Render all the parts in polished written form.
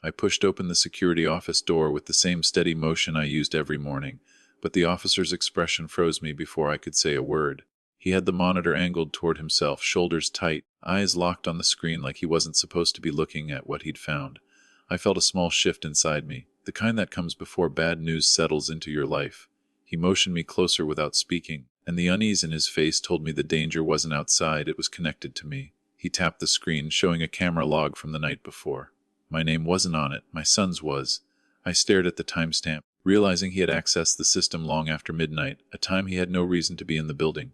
I pushed open the security office door with the same steady motion I used every morning, but the officer's expression froze me before I could say a word. He had the monitor angled toward himself, shoulders tight, eyes locked on the screen like he wasn't supposed to be looking at what he'd found. I felt a small shift inside me, the kind that comes before bad news settles into your life. He motioned me closer without speaking, and the unease in his face told me the danger wasn't outside, it was connected to me. He tapped the screen, showing a camera log from the night before. My name wasn't on it, my son's was. I stared at the timestamp, realizing he had accessed the system long after midnight, a time he had no reason to be in the building.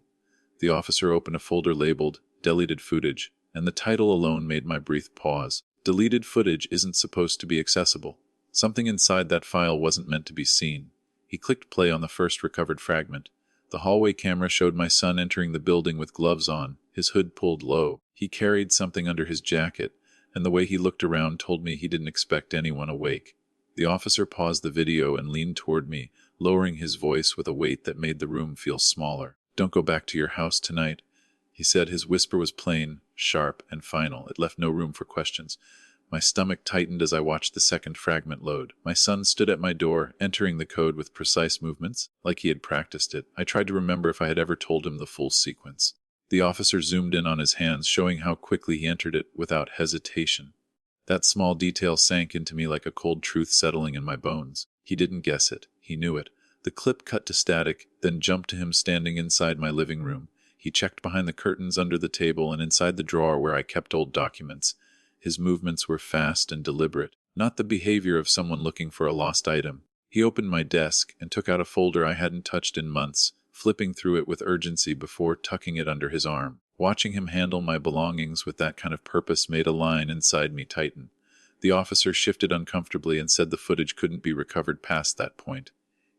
The officer opened a folder labeled Deleted Footage, and the title alone made my breath pause. Deleted footage isn't supposed to be accessible. Something inside that file wasn't meant to be seen. He clicked play on the first recovered fragment. The hallway camera showed my son entering the building with gloves on, his hood pulled low. He carried something under his jacket, and the way he looked around told me he didn't expect anyone awake. The officer paused the video and leaned toward me, lowering his voice with a weight that made the room feel smaller. "Don't go back to your house tonight," he said. His whisper was plain, sharp, and final. It left no room for questions. My stomach tightened as I watched the second fragment load. My son stood at my door, entering the code with precise movements, like he had practiced it. I tried to remember if I had ever told him the full sequence. The officer zoomed in on his hands, showing how quickly he entered it without hesitation. That small detail sank into me like a cold truth settling in my bones. He didn't guess it. He knew it. The clip cut to static, then jumped to him standing inside my living room. He checked behind the curtains, under the table, and inside the drawer where I kept old documents. His movements were fast and deliberate, not the behavior of someone looking for a lost item. He opened my desk and took out a folder I hadn't touched in months, flipping through it with urgency before tucking it under his arm. Watching him handle my belongings with that kind of purpose made a line inside me tighten. The officer shifted uncomfortably and said the footage couldn't be recovered past that point.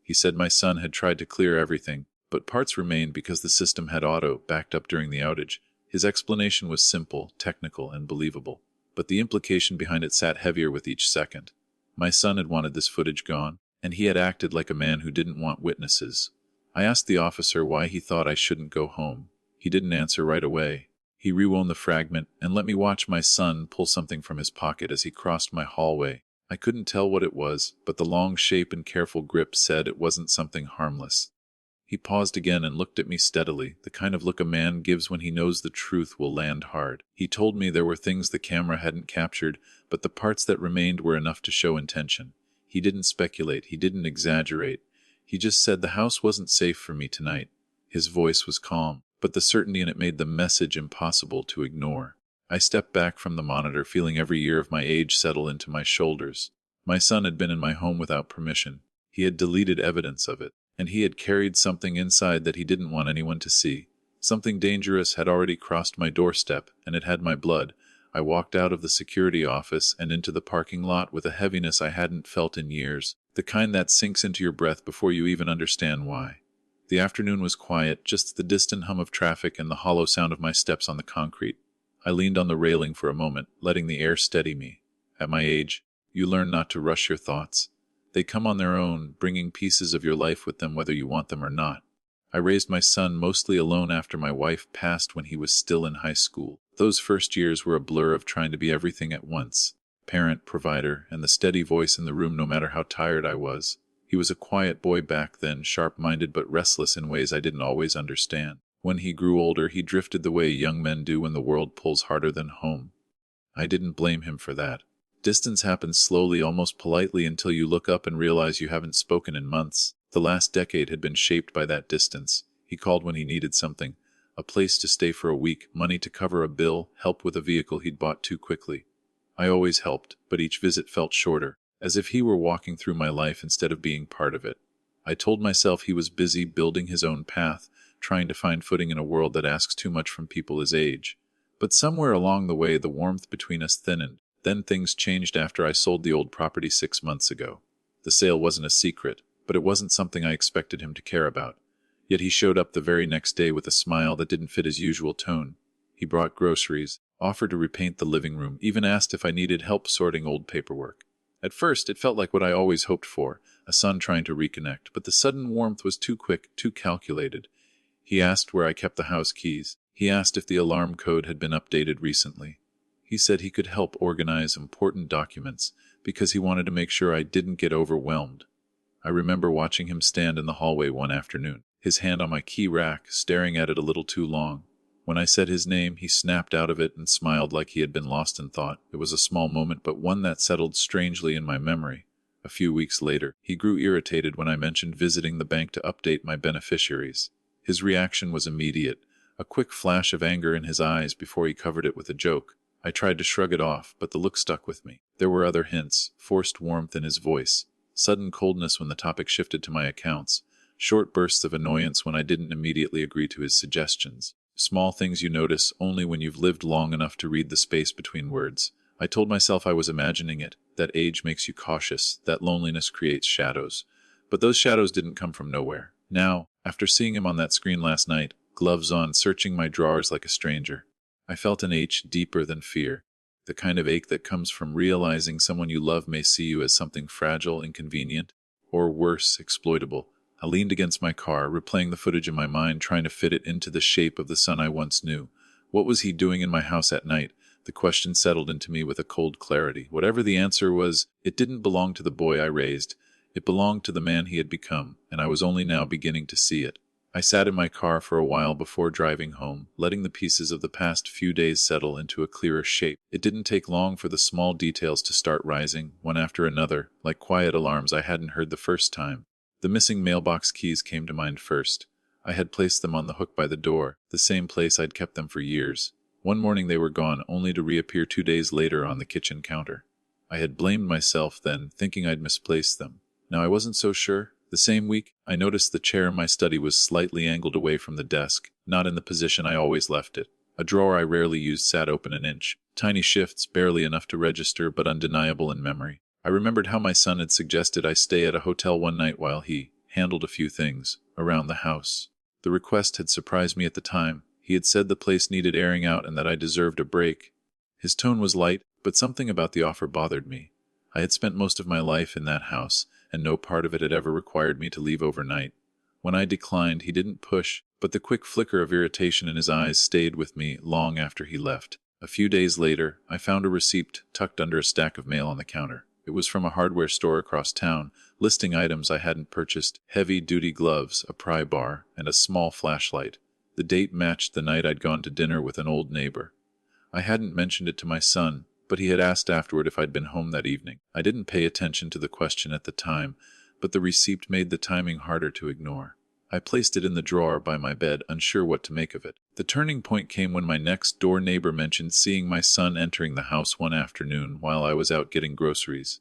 He said my son had tried to clear everything, but parts remained because the system had backed up during the outage. His explanation was simple, technical, and believable, but the implication behind it sat heavier with each second. My son had wanted this footage gone, and he had acted like a man who didn't want witnesses. I asked the officer why he thought I shouldn't go home. He didn't answer right away. He rewound the fragment and let me watch my son pull something from his pocket as he crossed my hallway. I couldn't tell what it was, but the long shape and careful grip said it wasn't something harmless. He paused again and looked at me steadily, the kind of look a man gives when he knows the truth will land hard. He told me there were things the camera hadn't captured, but the parts that remained were enough to show intention. He didn't speculate, he didn't exaggerate. He just said the house wasn't safe for me tonight. His voice was calm, but the certainty in it made the message impossible to ignore. I stepped back from the monitor, feeling every year of my age settle into my shoulders. My son had been in my home without permission. He had deleted evidence of it, and he had carried something inside that he didn't want anyone to see. Something dangerous had already crossed my doorstep, and it had my blood. I walked out of the security office and into the parking lot with a heaviness I hadn't felt in years, the kind that sinks into your breath before you even understand why. The afternoon was quiet, just the distant hum of traffic and the hollow sound of my steps on the concrete. I leaned on the railing for a moment, letting the air steady me. At my age, you learn not to rush your thoughts. They come on their own, bringing pieces of your life with them whether you want them or not. I raised my son mostly alone after my wife passed when he was still in high school. Those first years were a blur of trying to be everything at once. Parent, provider, and the steady voice in the room no matter how tired I was. He was a quiet boy back then, sharp-minded but restless in ways I didn't always understand. When he grew older, he drifted the way young men do when the world pulls harder than home. I didn't blame him for that. Distance happens slowly, almost politely, until you look up and realize you haven't spoken in months. The last decade had been shaped by that distance. He called when he needed something. A place to stay for a week, money to cover a bill, help with a vehicle he'd bought too quickly. I always helped, but each visit felt shorter, as if he were walking through my life instead of being part of it. I told myself he was busy building his own path, trying to find footing in a world that asks too much from people his age. But somewhere along the way, the warmth between us thinned. Then things changed after I sold the old property 6 months ago. The sale wasn't a secret, but it wasn't something I expected him to care about. Yet he showed up the very next day with a smile that didn't fit his usual tone. He brought groceries, offered to repaint the living room, even asked if I needed help sorting old paperwork. At first, it felt like what I always hoped for, a son trying to reconnect, but the sudden warmth was too quick, too calculated. He asked where I kept the house keys. He asked if the alarm code had been updated recently. He said he could help organize important documents, because he wanted to make sure I didn't get overwhelmed. I remember watching him stand in the hallway one afternoon, his hand on my key rack, staring at it a little too long. When I said his name, he snapped out of it and smiled like he had been lost in thought. It was a small moment, but one that settled strangely in my memory. A few weeks later, he grew irritated when I mentioned visiting the bank to update my beneficiaries. His reaction was immediate, a quick flash of anger in his eyes before he covered it with a joke. I tried to shrug it off, but the look stuck with me. There were other hints, forced warmth in his voice, sudden coldness when the topic shifted to my accounts, short bursts of annoyance when I didn't immediately agree to his suggestions. Small things you notice only when you've lived long enough to read the space between words. I told myself I was imagining it, that age makes you cautious, that loneliness creates shadows. But those shadows didn't come from nowhere. Now, after seeing him on that screen last night, gloves on, searching my drawers like a stranger, I felt an ache deeper than fear, the kind of ache that comes from realizing someone you love may see you as something fragile, inconvenient, or worse, exploitable. I leaned against my car, replaying the footage in my mind, trying to fit it into the shape of the son I once knew. What was he doing in my house at night? The question settled into me with a cold clarity. Whatever the answer was, it didn't belong to the boy I raised. It belonged to the man he had become, and I was only now beginning to see it. I sat in my car for a while before driving home, letting the pieces of the past few days settle into a clearer shape. It didn't take long for the small details to start rising, one after another, like quiet alarms I hadn't heard the first time. The missing mailbox keys came to mind first. I had placed them on the hook by the door, the same place I'd kept them for years. One morning they were gone, only to reappear 2 days later on the kitchen counter. I had blamed myself then, thinking I'd misplaced them. Now I wasn't so sure. The same week, I noticed the chair in my study was slightly angled away from the desk, not in the position I always left it. A drawer I rarely used sat open an inch. Tiny shifts, barely enough to register, but undeniable in memory. I remembered how my son had suggested I stay at a hotel one night while he handled a few things around the house. The request had surprised me at the time. He had said the place needed airing out and that I deserved a break. His tone was light, but something about the offer bothered me. I had spent most of my life in that house, and no part of it had ever required me to leave overnight. When I declined, he didn't push, but the quick flicker of irritation in his eyes stayed with me long after he left. A few days later, I found a receipt tucked under a stack of mail on the counter. It was from a hardware store across town, listing items I hadn't purchased: heavy-duty gloves, a pry bar, and a small flashlight. The date matched the night I'd gone to dinner with an old neighbor. I hadn't mentioned it to my son, but he had asked afterward if I'd been home that evening. I didn't pay attention to the question at the time, but the receipt made the timing harder to ignore. I placed it in the drawer by my bed, unsure what to make of it. The turning point came when my next-door neighbor mentioned seeing my son entering the house one afternoon while I was out getting groceries.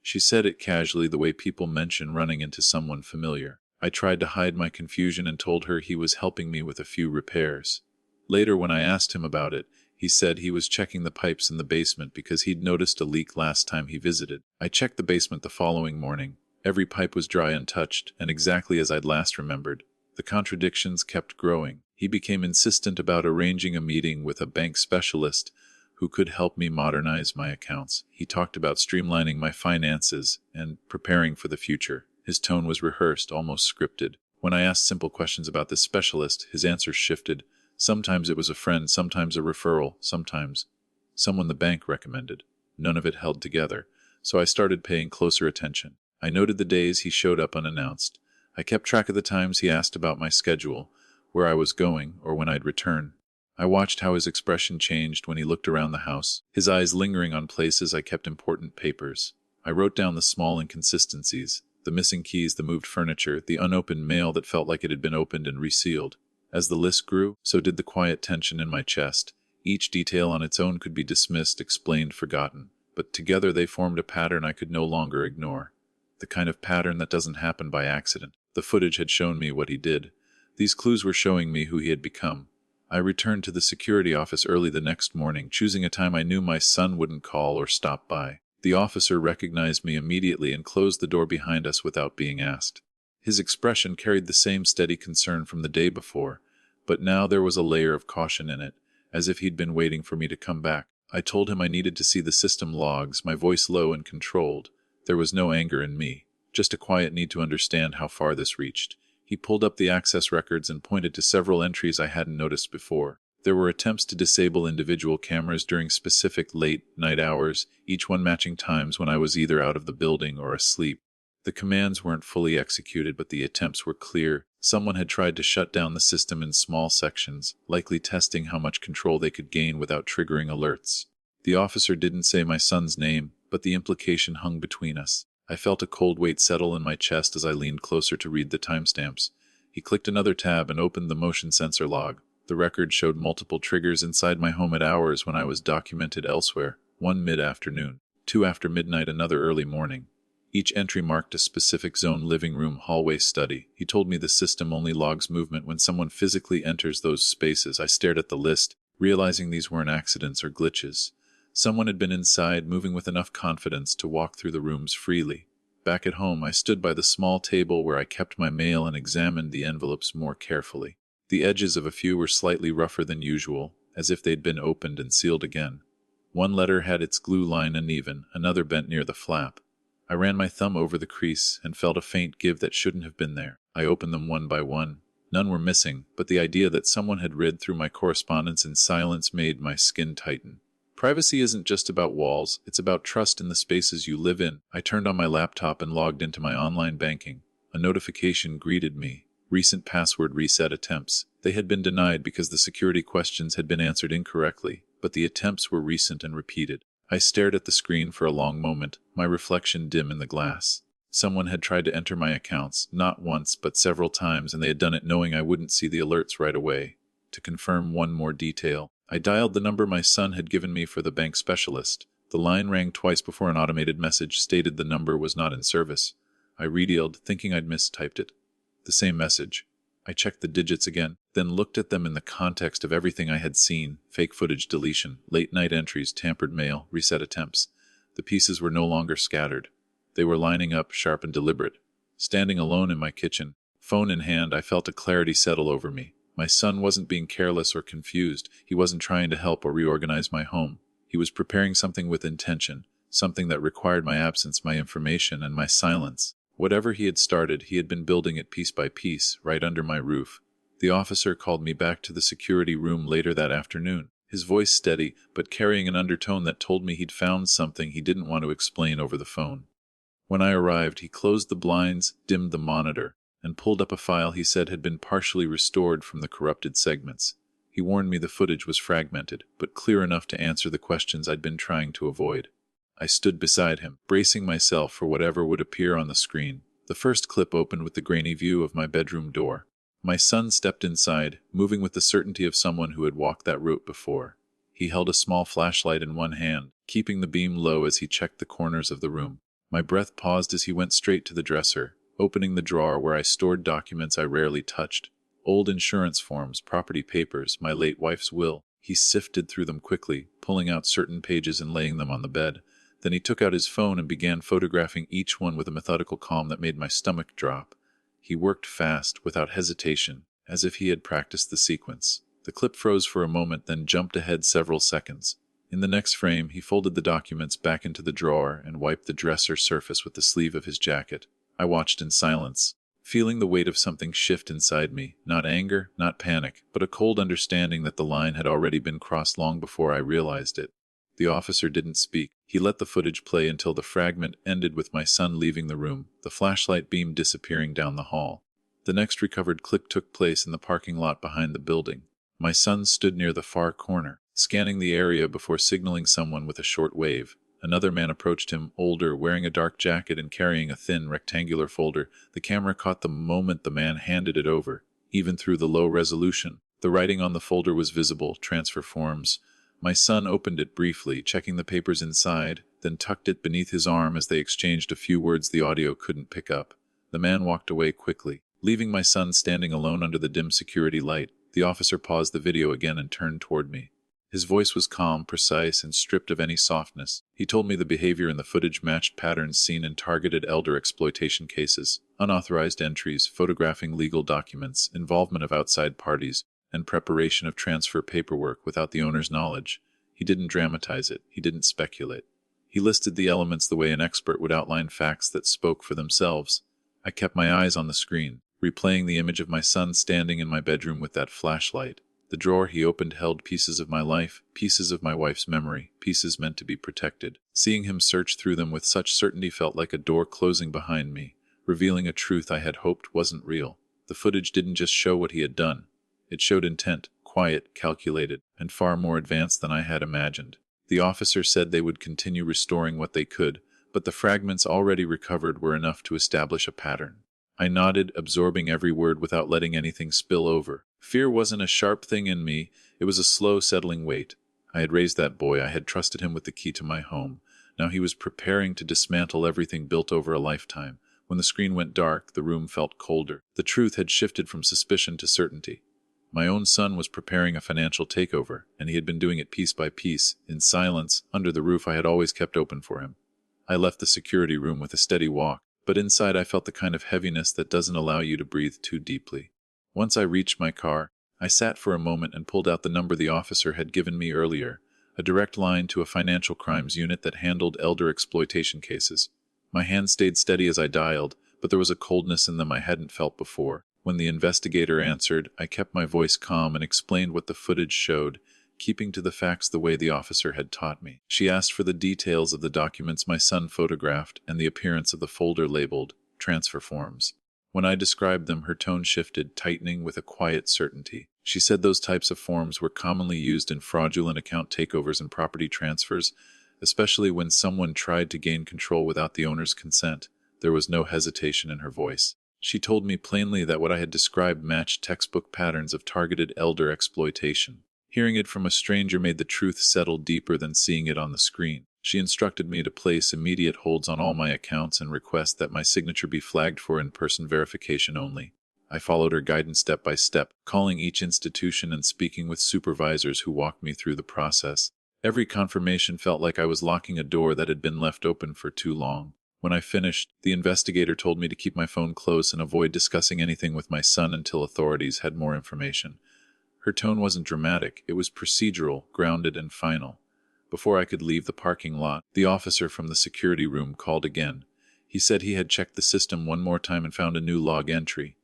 She said it casually, the way people mention running into someone familiar. I tried to hide my confusion and told her he was helping me with a few repairs. Later, when I asked him about it, he said he was checking the pipes in the basement because he'd noticed a leak last time he visited. I checked the basement the following morning. Every pipe was dry, untouched, and exactly as I'd last remembered. The contradictions kept growing. He became insistent about arranging a meeting with a bank specialist who could help me modernize my accounts. He talked about streamlining my finances and preparing for the future. His tone was rehearsed, almost scripted. When I asked simple questions about this specialist, his answers shifted. Sometimes it was a friend, sometimes a referral, sometimes someone the bank recommended. None of it held together, so I started paying closer attention. I noted the days he showed up unannounced. I kept track of the times he asked about my schedule, where I was going, or when I'd return. I watched how his expression changed when he looked around the house, his eyes lingering on places I kept important papers. I wrote down the small inconsistencies, the missing keys, the moved furniture, the unopened mail that felt like it had been opened and resealed. As the list grew, so did the quiet tension in my chest. Each detail on its own could be dismissed, explained, forgotten, but together they formed a pattern I could no longer ignore. The kind of pattern that doesn't happen by accident. The footage had shown me what he did. These clues were showing me who he had become. I returned to the security office early the next morning, choosing a time I knew my son wouldn't call or stop by. The officer recognized me immediately and closed the door behind us without being asked. His expression carried the same steady concern from the day before, but now there was a layer of caution in it, as if he'd been waiting for me to come back. I told him I needed to see the system logs, my voice low and controlled. There was no anger in me, just a quiet need to understand how far this reached. He pulled up the access records and pointed to several entries I hadn't noticed before. There were attempts to disable individual cameras during specific late-night hours, each one matching times when I was either out of the building or asleep. The commands weren't fully executed, but the attempts were clear. Someone had tried to shut down the system in small sections, likely testing how much control they could gain without triggering alerts. The officer didn't say my son's name, but the implication hung between us. I felt a cold weight settle in my chest as I leaned closer to read the timestamps. He clicked another tab and opened the motion sensor log. The record showed multiple triggers inside my home at hours when I was documented elsewhere, one mid-afternoon, two after midnight, another early morning. Each entry marked a specific zone: living room, hallway, study. He told me the system only logs movement when someone physically enters those spaces. I stared at the list, realizing these weren't accidents or glitches. Someone had been inside, moving with enough confidence to walk through the rooms freely. Back at home, I stood by the small table where I kept my mail and examined the envelopes more carefully. The edges of a few were slightly rougher than usual, as if they'd been opened and sealed again. One letter had its glue line uneven, another bent near the flap. I ran my thumb over the crease and felt a faint give that shouldn't have been there. I opened them one by one. None were missing, but the idea that someone had read through my correspondence in silence made my skin tighten. Privacy isn't just about walls, it's about trust in the spaces you live in. I turned on my laptop and logged into my online banking. A notification greeted me. Recent password reset attempts. They had been denied because the security questions had been answered incorrectly, but the attempts were recent and repeated. I stared at the screen for a long moment, my reflection dim in the glass. Someone had tried to enter my accounts, not once but several times, and they had done it knowing I wouldn't see the alerts right away. To confirm one more detail, I dialed the number my son had given me for the bank specialist. The line rang twice before an automated message stated the number was not in service. I redialed, thinking I'd mistyped it. The same message. I checked the digits again, then looked at them in the context of everything I had seen: fake footage deletion, late-night entries, tampered mail, reset attempts. The pieces were no longer scattered. They were lining up, sharp and deliberate. Standing alone in my kitchen, phone in hand, I felt a clarity settle over me. My son wasn't being careless or confused. He wasn't trying to help or reorganize my home. He was preparing something with intention, something that required my absence, my information, and my silence. Whatever he had started, he had been building it piece by piece, right under my roof. The officer called me back to the security room later that afternoon, his voice steady, but carrying an undertone that told me he'd found something he didn't want to explain over the phone. When I arrived, he closed the blinds, dimmed the monitor, and pulled up a file he said had been partially restored from the corrupted segments. He warned me the footage was fragmented, but clear enough to answer the questions I'd been trying to avoid. I stood beside him, bracing myself for whatever would appear on the screen. The first clip opened with the grainy view of my bedroom door. My son stepped inside, moving with the certainty of someone who had walked that route before. He held a small flashlight in one hand, keeping the beam low as he checked the corners of the room. My breath paused as he went straight to the dresser, opening the drawer where I stored documents I rarely touched. Old insurance forms, property papers, my late wife's will. He sifted through them quickly, pulling out certain pages and laying them on the bed. Then he took out his phone and began photographing each one with a methodical calm that made my stomach drop. He worked fast, without hesitation, as if he had practiced the sequence. The clip froze for a moment, then jumped ahead several seconds. In the next frame, he folded the documents back into the drawer and wiped the dresser surface with the sleeve of his jacket. I watched in silence, feeling the weight of something shift inside me. Not anger, not panic, but a cold understanding that the line had already been crossed long before I realized it. The officer didn't speak. He let the footage play until the fragment ended with my son leaving the room, the flashlight beam disappearing down the hall. The next recovered clip took place in the parking lot behind the building. My son stood near the far corner, scanning the area before signaling someone with a short wave. Another man approached him, older, wearing a dark jacket and carrying a thin, rectangular folder. The camera caught the moment the man handed it over. Even through the low resolution, the writing on the folder was visible: transfer forms. My son opened it briefly, checking the papers inside, then tucked it beneath his arm as they exchanged a few words the audio couldn't pick up. The man walked away quickly, leaving my son standing alone under the dim security light. The officer paused the video again and turned toward me. His voice was calm, precise, and stripped of any softness. He told me the behavior in the footage matched patterns seen in targeted elder exploitation cases: unauthorized entries, photographing legal documents, involvement of outside parties, and preparation of transfer paperwork without the owner's knowledge. He didn't dramatize it. He didn't speculate. He listed the elements the way an expert would outline facts that spoke for themselves. I kept my eyes on the screen, replaying the image of my son standing in my bedroom with that flashlight. The drawer he opened held pieces of my life, pieces of my wife's memory, pieces meant to be protected. Seeing him search through them with such certainty felt like a door closing behind me, revealing a truth I had hoped wasn't real. The footage didn't just show what he had done. It showed intent, quiet, calculated, and far more advanced than I had imagined. The officer said they would continue restoring what they could, but the fragments already recovered were enough to establish a pattern. I nodded, absorbing every word without letting anything spill over. Fear wasn't a sharp thing in me, it was a slow, settling weight. I had raised that boy, I had trusted him with the key to my home. Now he was preparing to dismantle everything built over a lifetime. When the screen went dark, the room felt colder. The truth had shifted from suspicion to certainty. My own son was preparing a financial takeover, and he had been doing it piece by piece, in silence, under the roof I had always kept open for him. I left the security room with a steady walk, but inside I felt the kind of heaviness that doesn't allow you to breathe too deeply. Once I reached my car, I sat for a moment and pulled out the number the officer had given me earlier, a direct line to a financial crimes unit that handled elder exploitation cases. My hand stayed steady as I dialed, but there was a coldness in them I hadn't felt before. When the investigator answered, I kept my voice calm and explained what the footage showed, keeping to the facts the way the officer had taught me. She asked for the details of the documents my son photographed and the appearance of the folder labeled transfer forms. When I described them, her tone shifted, tightening with a quiet certainty. She said those types of forms were commonly used in fraudulent account takeovers and property transfers, especially when someone tried to gain control without the owner's consent. There was no hesitation in her voice. She told me plainly that what I had described matched textbook patterns of targeted elder exploitation. Hearing it from a stranger made the truth settle deeper than seeing it on the screen. She instructed me to place immediate holds on all my accounts and request that my signature be flagged for in-person verification only. I followed her guidance step by step, calling each institution and speaking with supervisors who walked me through the process. Every confirmation felt like I was locking a door that had been left open for too long. When I finished, the investigator told me to keep my phone close and avoid discussing anything with my son until authorities had more information. Her tone wasn't dramatic, it was procedural, grounded, and final. Before I could leave the parking lot, the officer from the security room called again. He said he had checked the system one more time and found a new log entry.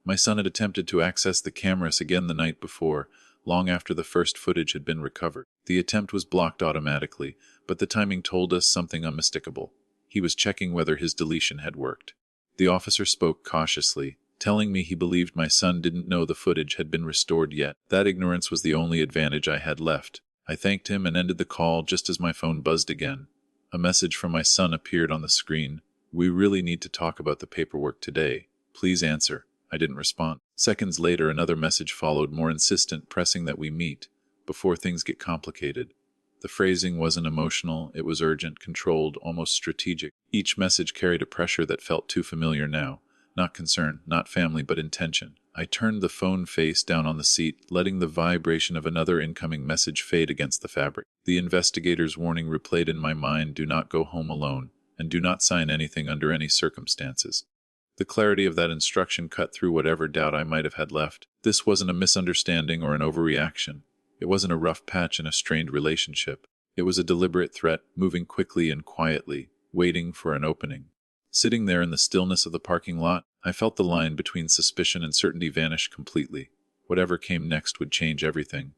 My son had attempted to access the cameras again the night before, long after the first footage had been recovered. The attempt was blocked automatically, but the timing told us something unmistakable. He was checking whether his deletion had worked. The officer spoke cautiously, telling me he believed my son didn't know the footage had been restored yet. That ignorance was the only advantage I had left. I thanked him and ended the call just as my phone buzzed again. A message from my son appeared on the screen. "We really need to talk about the paperwork today. Please answer." I didn't respond. Seconds later, another message followed, more insistent, pressing that we meet before things get complicated. The phrasing wasn't emotional, it was urgent, controlled, almost strategic. Each message carried a pressure that felt too familiar now. Not concern, not family, but intention. I turned the phone face down on the seat, letting the vibration of another incoming message fade against the fabric. The investigator's warning replayed in my mind: do not go home alone, and do not sign anything under any circumstances. The clarity of that instruction cut through whatever doubt I might have had left. This wasn't a misunderstanding or an overreaction. It wasn't a rough patch in a strained relationship. It was a deliberate threat, moving quickly and quietly, waiting for an opening. Sitting there in the stillness of the parking lot, I felt the line between suspicion and certainty vanish completely. Whatever came next would change everything.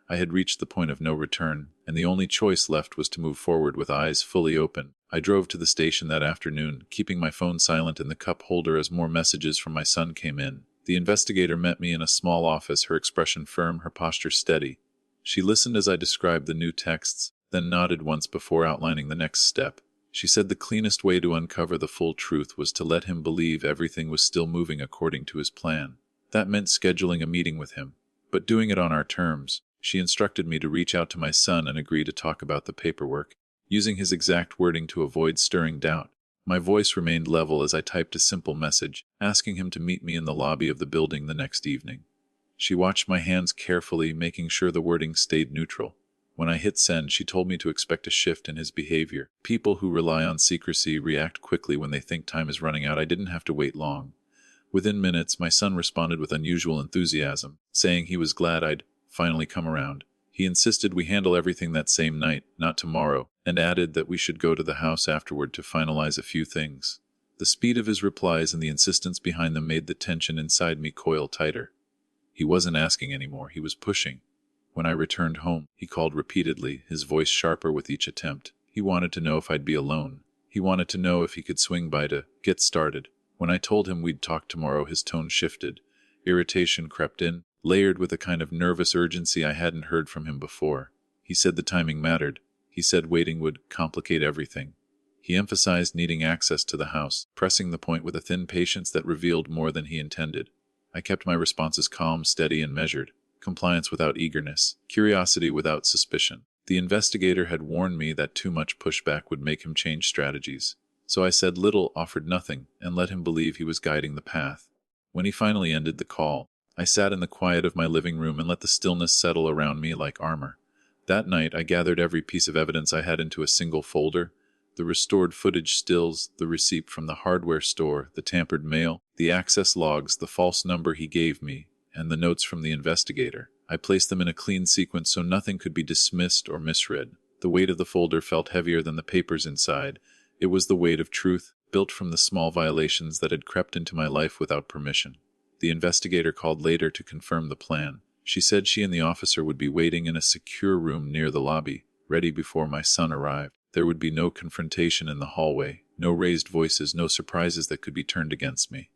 I had reached the point of no return, and the only choice left was to move forward with eyes fully open. I drove to the station that afternoon, keeping my phone silent in the cup holder as more messages from my son came in. The investigator met me in a small office, her expression firm, her posture steady. She listened as I described the new texts, then nodded once before outlining the next step. She said the cleanest way to uncover the full truth was to let him believe everything was still moving according to his plan. That meant scheduling a meeting with him, but doing it on our terms. She instructed me to reach out to my son and agree to talk about the paperwork, using his exact wording to avoid stirring doubt. My voice remained level as I typed a simple message, asking him to meet me in the lobby of the building the next evening. She watched my hands carefully, making sure the wording stayed neutral. When I hit send, she told me to expect a shift in his behavior. People who rely on secrecy react quickly when they think time is running out. I didn't have to wait long. Within minutes, my son responded with unusual enthusiasm, saying he was glad I'd finally come around. He insisted we handle everything that same night, not tomorrow, and added that we should go to the house afterward to finalize a few things. The speed of his replies and the insistence behind them made the tension inside me coil tighter. He wasn't asking anymore, he was pushing. When I returned home, he called repeatedly, his voice sharper with each attempt. He wanted to know if I'd be alone. He wanted to know if he could swing by to get started. When I told him we'd talk tomorrow, his tone shifted. Irritation crept in, layered with a kind of nervous urgency I hadn't heard from him before. He said the timing mattered. He said waiting would complicate everything. He emphasized needing access to the house, pressing the point with a thin patience that revealed more than he intended. I kept my responses calm, steady, and measured. Compliance without eagerness, curiosity without suspicion. The investigator had warned me that too much pushback would make him change strategies. So I said little, offered nothing, and let him believe he was guiding the path. When he finally ended the call, I sat in the quiet of my living room and let the stillness settle around me like armor. That night, I gathered every piece of evidence I had into a single folder: the restored footage stills, the receipt from the hardware store, the tampered mail, the access logs, the false number he gave me, and the notes from the investigator. I placed them in a clean sequence so nothing could be dismissed or misread. The weight of the folder felt heavier than the papers inside. It was the weight of truth, built from the small violations that had crept into my life without permission. The investigator called later to confirm the plan. She said she and the officer would be waiting in a secure room near the lobby, ready before my son arrived. There would be no confrontation in the hallway, no raised voices, no surprises that could be turned against me.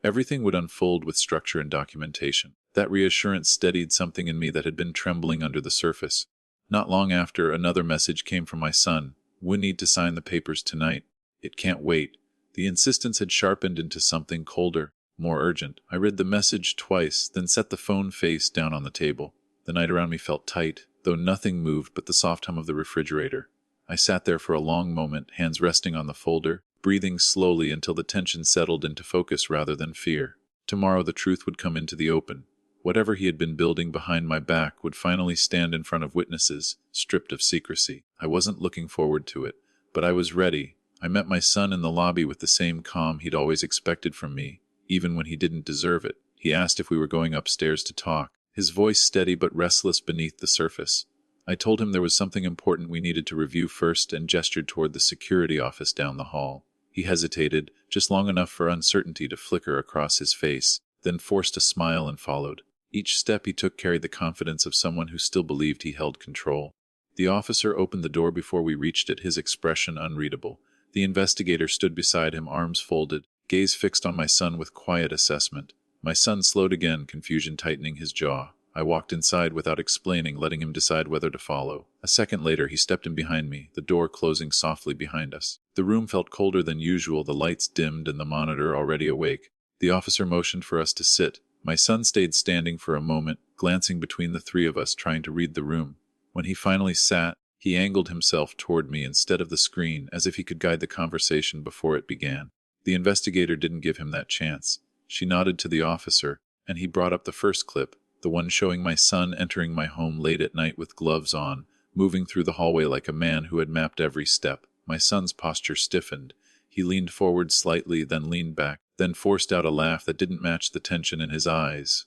Everything would unfold with structure and documentation. That reassurance steadied something in me that had been trembling under the surface. Not long after, another message came from my son. "We need to sign the papers tonight. It can't wait." The insistence had sharpened into something colder, more urgent. I read the message twice, then set the phone face down on the table. The night around me felt tight, though nothing moved but the soft hum of the refrigerator. I sat there for a long moment, hands resting on the folder, breathing slowly until the tension settled into focus rather than fear. Tomorrow the truth would come into the open. Whatever he had been building behind my back would finally stand in front of witnesses, stripped of secrecy. I wasn't looking forward to it, but I was ready. I met my son in the lobby with the same calm he'd always expected from me, even when he didn't deserve it. He asked if we were going upstairs to talk, his voice steady but restless beneath the surface. I told him there was something important we needed to review first and gestured toward the security office down the hall. He hesitated, just long enough for uncertainty to flicker across his face, then forced a smile and followed. Each step he took carried the confidence of someone who still believed he held control. The officer opened the door before we reached it, his expression unreadable. The investigator stood beside him, arms folded, gaze fixed on my son with quiet assessment. My son slowed again, confusion tightening his jaw. I walked inside without explaining, letting him decide whether to follow. A second later, he stepped in behind me, the door closing softly behind us. The room felt colder than usual, the lights dimmed and the monitor already awake. The officer motioned for us to sit. My son stayed standing for a moment, glancing between the three of us, trying to read the room. When he finally sat, he angled himself toward me instead of the screen, as if he could guide the conversation before it began. The investigator didn't give him that chance. She nodded to the officer, and he brought up the first clip, the one showing my son entering my home late at night with gloves on, moving through the hallway like a man who had mapped every step. My son's posture stiffened. He leaned forward slightly, then leaned back, then forced out a laugh that didn't match the tension in his eyes.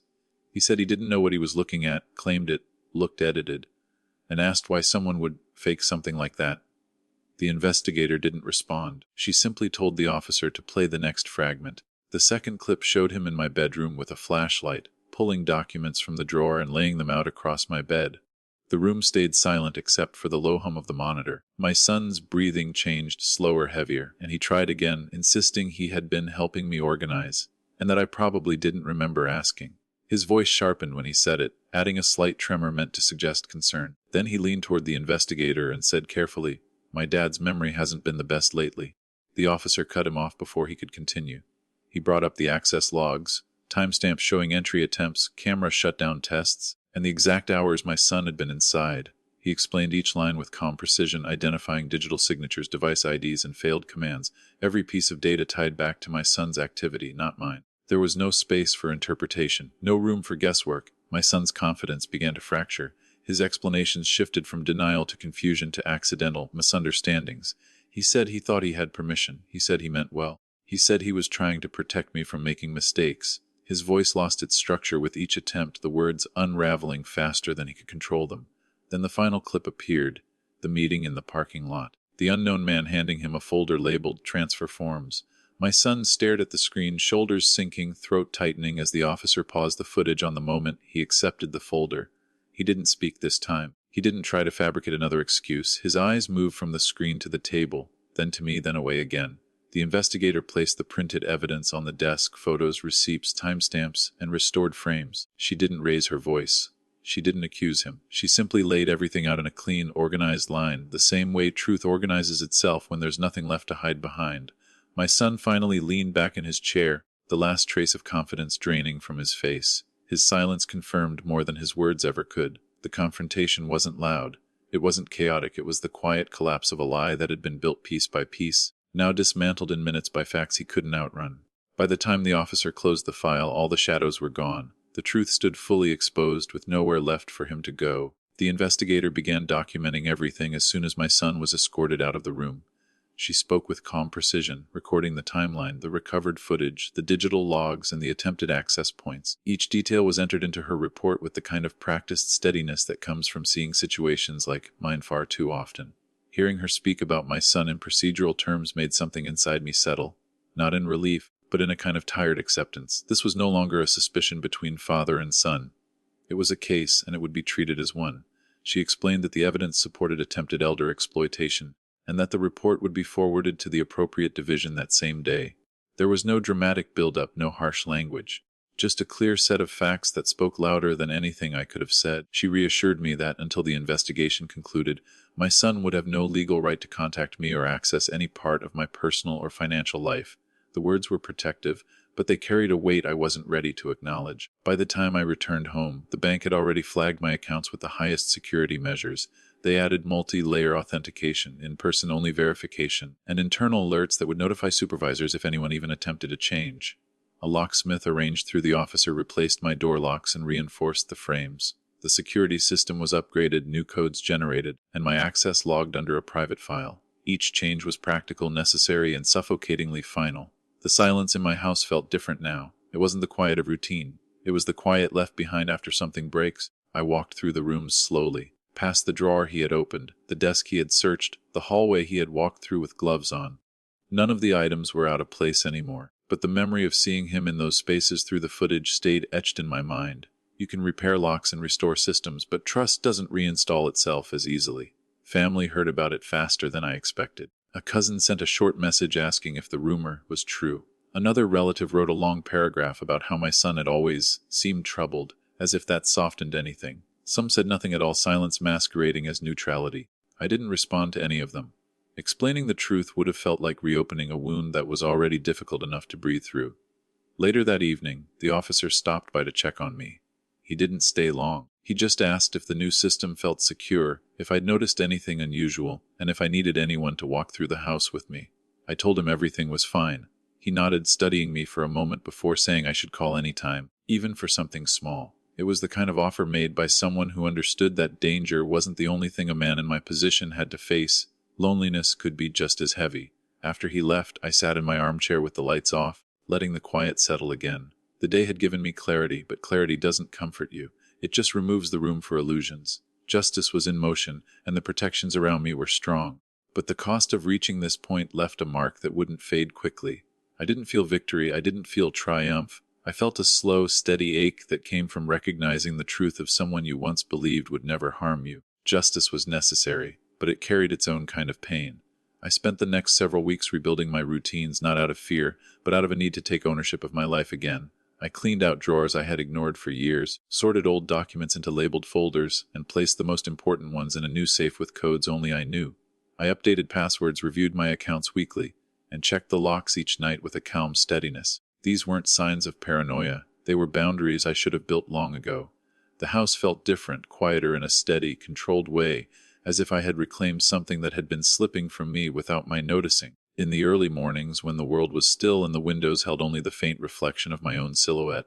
He said he didn't know what he was looking at, claimed it looked edited, and asked why someone would fake something like that. The investigator didn't respond. She simply told the officer to play the next fragment. The second clip showed him in my bedroom with a flashlight, pulling documents from the drawer and laying them out across my bed. The room stayed silent except for the low hum of the monitor. My son's breathing changed slower, heavier, and he tried again, insisting he had been helping me organize, and that I probably didn't remember asking. His voice sharpened when he said it, adding a slight tremor meant to suggest concern. Then he leaned toward the investigator and said carefully, "My dad's memory hasn't been the best lately." The officer cut him off before he could continue. He brought up the access logs, timestamps showing entry attempts, camera shutdown tests, and the exact hours my son had been inside. He explained each line with calm precision, identifying digital signatures, device IDs, and failed commands. Every piece of data tied back to my son's activity, not mine. There was no space for interpretation, no room for guesswork. My son's confidence began to fracture. His explanations shifted from denial to confusion to accidental misunderstandings. He said he thought he had permission. He said he meant well. He said he was trying to protect me from making mistakes. His voice lost its structure with each attempt, the words unraveling faster than he could control them. Then the final clip appeared, the meeting in the parking lot. The unknown man handing him a folder labeled transfer forms. My son stared at the screen, shoulders sinking, throat tightening as the officer paused the footage on the moment he accepted the folder. He didn't speak this time. He didn't try to fabricate another excuse. His eyes moved from the screen to the table, then to me, then away again. The investigator placed the printed evidence on the desk, photos, receipts, timestamps, and restored frames. She didn't raise her voice. She didn't accuse him. She simply laid everything out in a clean, organized line, the same way truth organizes itself when there's nothing left to hide behind. My son finally leaned back in his chair, the last trace of confidence draining from his face. His silence confirmed more than his words ever could. The confrontation wasn't loud. It wasn't chaotic. It was the quiet collapse of a lie that had been built piece by piece, now dismantled in minutes by facts he couldn't outrun. By the time the officer closed the file, all the shadows were gone. The truth stood fully exposed, with nowhere left for him to go. The investigator began documenting everything as soon as my son was escorted out of the room. She spoke with calm precision, recording the timeline, the recovered footage, the digital logs, and the attempted access points. Each detail was entered into her report with the kind of practiced steadiness that comes from seeing situations like mine far too often. Hearing her speak about my son in procedural terms made something inside me settle, not in relief, but in a kind of tired acceptance. This was no longer a suspicion between father and son. It was a case, and it would be treated as one. She explained that the evidence supported attempted elder exploitation, and that the report would be forwarded to the appropriate division that same day. There was no dramatic build-up, no harsh language, just a clear set of facts that spoke louder than anything I could have said. She reassured me that, until the investigation concluded, my son would have no legal right to contact me or access any part of my personal or financial life. The words were protective, but they carried a weight I wasn't ready to acknowledge. By the time I returned home, the bank had already flagged my accounts with the highest security measures. They added multi-layer authentication, in-person-only verification, and internal alerts that would notify supervisors if anyone even attempted a change. A locksmith arranged through the officer replaced my door locks and reinforced the frames. The security system was upgraded, new codes generated, and my access logged under a private file. Each change was practical, necessary, and suffocatingly final. The silence in my house felt different now. It wasn't the quiet of routine. It was the quiet left behind after something breaks. I walked through the rooms slowly, past the drawer he had opened, the desk he had searched, the hallway he had walked through with gloves on. None of the items were out of place anymore, but the memory of seeing him in those spaces through the footage stayed etched in my mind. You can repair locks and restore systems, but trust doesn't reinstall itself as easily. Family heard about it faster than I expected. A cousin sent a short message asking if the rumor was true. Another relative wrote a long paragraph about how my son had always seemed troubled, as if that softened anything. Some said nothing at all, silence masquerading as neutrality. I didn't respond to any of them. Explaining the truth would have felt like reopening a wound that was already difficult enough to breathe through. Later that evening, the officer stopped by to check on me. He didn't stay long. He just asked if the new system felt secure, if I'd noticed anything unusual, and if I needed anyone to walk through the house with me. I told him everything was fine. He nodded, studying me for a moment before saying I should call any time, even for something small. It was the kind of offer made by someone who understood that danger wasn't the only thing a man in my position had to face. Loneliness could be just as heavy. After he left, I sat in my armchair with the lights off, letting the quiet settle again. The day had given me clarity, but clarity doesn't comfort you. It just removes the room for illusions. Justice was in motion, and the protections around me were strong. But the cost of reaching this point left a mark that wouldn't fade quickly. I didn't feel victory, I didn't feel triumph. I felt a slow, steady ache that came from recognizing the truth of someone you once believed would never harm you. Justice was necessary, but it carried its own kind of pain. I spent the next several weeks rebuilding my routines, not out of fear, but out of a need to take ownership of my life again. I cleaned out drawers I had ignored for years, sorted old documents into labeled folders, and placed the most important ones in a new safe with codes only I knew. I updated passwords, reviewed my accounts weekly, and checked the locks each night with a calm steadiness. These weren't signs of paranoia. They were boundaries I should have built long ago. The house felt different, quieter in a steady, controlled way, as if I had reclaimed something that had been slipping from me without my noticing. In the early mornings, when the world was still and the windows held only the faint reflection of my own silhouette,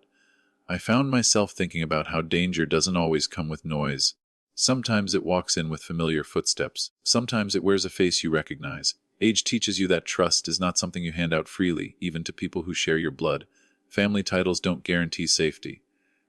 I found myself thinking about how danger doesn't always come with noise. Sometimes it walks in with familiar footsteps. Sometimes it wears a face you recognize. Age teaches you that trust is not something you hand out freely, even to people who share your blood. Family titles don't guarantee safety.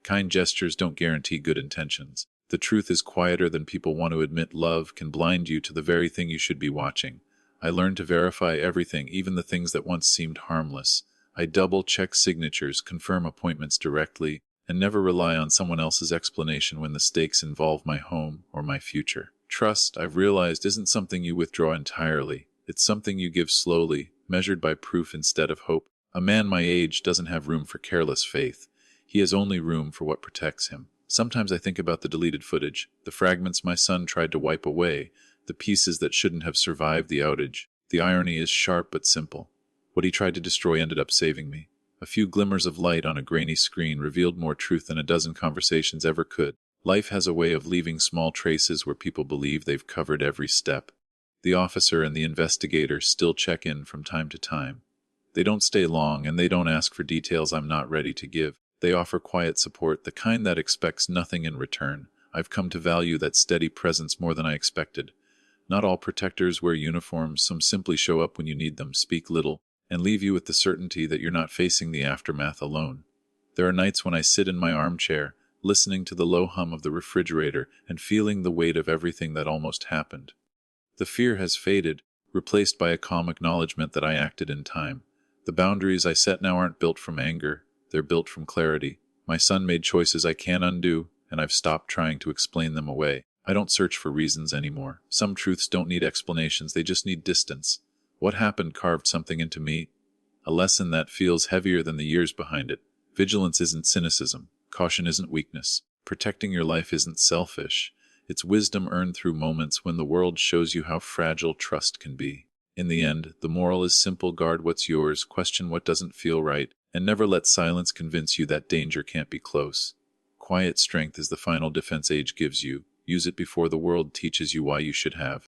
Kind gestures don't guarantee good intentions. The truth is quieter than people want to admit. Love can blind you to the very thing you should be watching. I learned to verify everything, even the things that once seemed harmless. I double-check signatures, confirm appointments directly, and never rely on someone else's explanation when the stakes involve my home or my future. Trust, I've realized, isn't something you withdraw entirely. It's something you give slowly, measured by proof instead of hope. A man my age doesn't have room for careless faith. He has only room for what protects him. Sometimes I think about the deleted footage, the fragments my son tried to wipe away, the pieces that shouldn't have survived the outage. The irony is sharp but simple. What he tried to destroy ended up saving me. A few glimmers of light on a grainy screen revealed more truth than a dozen conversations ever could. Life has a way of leaving small traces where people believe they've covered every step. The officer and the investigator still check in from time to time. They don't stay long, and they don't ask for details I'm not ready to give. They offer quiet support, the kind that expects nothing in return. I've come to value that steady presence more than I expected. Not all protectors wear uniforms. Some simply show up when you need them, speak little, and leave you with the certainty that you're not facing the aftermath alone. There are nights when I sit in my armchair, listening to the low hum of the refrigerator and feeling the weight of everything that almost happened. The fear has faded, replaced by a calm acknowledgement that I acted in time. The boundaries I set now aren't built from anger, they're built from clarity. My son made choices I can't undo, and I've stopped trying to explain them away. I don't search for reasons anymore. Some truths don't need explanations, they just need distance. What happened carved something into me, a lesson that feels heavier than the years behind it. Vigilance isn't cynicism. Caution isn't weakness. Protecting your life isn't selfish. It's wisdom earned through moments when the world shows you how fragile trust can be. In the end, the moral is simple: guard what's yours, question what doesn't feel right, and never let silence convince you that danger can't be close. Quiet strength is the final defense age gives you. Use it before the world teaches you why you should have.